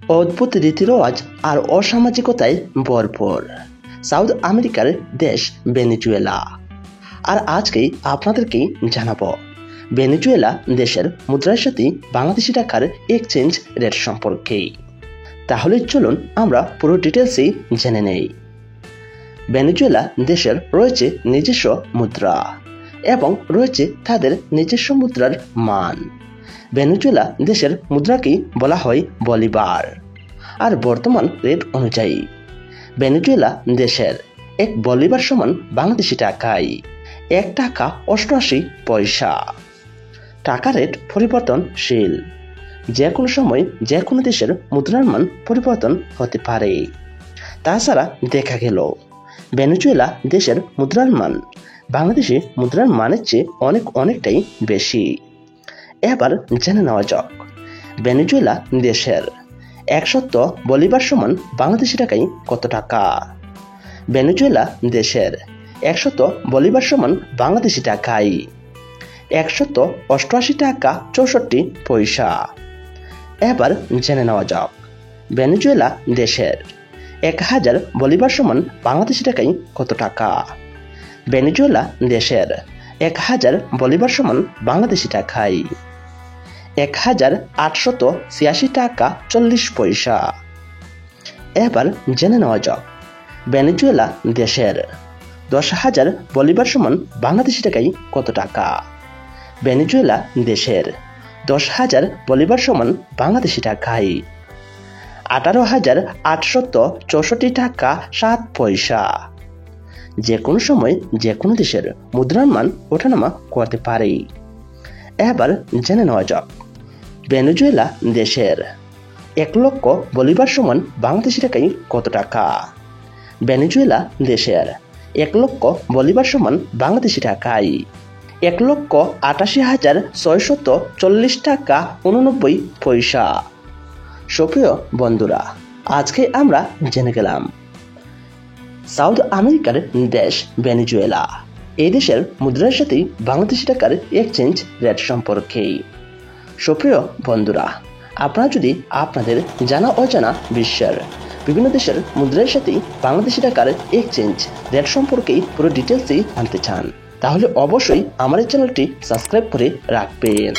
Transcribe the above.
অদ্ভুত রীতিরেওয়াজ আর অসামাজিকতায় ভরপুর সাউথ আমেরিকার দেশ ভেনেজুয়েলা। আর আজকেই আপনাদেরকেই জানাবো ভেনেজুয়েলা দেশের মুদ্রার সাথে বাংলাদেশি টাকার এক্সচেঞ্জ রেট সম্পর্কে। তাহলে চলুন আমরা পুরো ডিটেলসই জেনে নেই। ভেনেজুয়েলা দেশের রয়েছে নিজস্ব মুদ্রা এবং রয়েছে তাদের নিজস্ব মুদ্রার মান। ভেনেজুয়েলা দেশের মুদ্রাকেই বলা হয় বলিভার। আর বর্তমান রেট অনুযায়ী ভেনেজুয়েলা দেশের এক বলিভার সমান বাংলাদেশি টাকায় 1 টাকা 88 পয়সা। টাকা রেট পরিবর্তনশীল, যে কোনো সময় যে কোনো দেশের মুদ্রার মান পরিবর্তন হতে পারে। তাছাড়া দেখা গেল ভেনেজুয়েলা দেশের মুদ্রার মান বাংলাদেশি মুদ্রার মানের চেয়ে অনেকটাই বেশি। এবার জেনে নেওয়া যাক ভেনেজুয়েলা দেশের 100 বলিভার সমান বাংলাদেশি টাকায় কত টাকা। ভেনেজুয়েলা দেশের 100 বলিভার সমান বাংলাদেশি টাকায় 188 টাকা 64 পয়সা। এবার জেনে নেওয়া যাক ভেনেজুয়েলা দেশের 1000 বলিভার সমান বাংলাদেশি টাকায় কত টাকা। ভেনেজুয়েলা দেশের 1000 বলিভার সমান বাংলাদেশি টাকায় 1886 টাকা 40 পয়সা। এবার জেনে নেওয়া যাক ভেনেজুয়েলা দেশের 10,000 বলিভার সমান বাংলাদেশি টাকায় কত টাকা। ভেনেজুয়েলা দেশের 10,000 বলিভার সমান বাংলাদেশি টাকায় 18,864 টাকা 7 পয়সা। যে কোনো সময় যে কোনো দেশের মুদ্রার মান ওঠানামা করতে পারে। এবার জেনে নেওয়া যাক ভেনেজুয়েলা দেশের 1 লক্ষ বলিভার সমান বাংলাদেশি টাকায় কত টাকা। ভেনেজুয়েলা দেশের 1 লক্ষ বলিভার সমান বাংলাদেশি টাকায় 1,88,640 টাকা 89 পয়সা। সুপ্রিয় বন্ধুরা, আজকে আমরা জেনে গেলাম সাউথ আমেরিকার দেশ ভেনেজুয়েলা এই দেশের মুদ্রার সাথে বাংলাদেশি টাকার এক্সচেঞ্জ রেট সম্পর্কে। সুপ্রিয় বন্ধুরা, আপনারা যদি আপনাদের জানা অজানা বিশ্বের বিভিন্ন দেশের মুদ্রার সাথে বাংলাদেশি টাকার এক্সচেঞ্জ রেট সম্পর্কে পুরো ডিটেলসই জানতে চান, তাহলে অবশ্যই আমার এই চ্যানেলটি সাবস্ক্রাইব করে রাখবেন।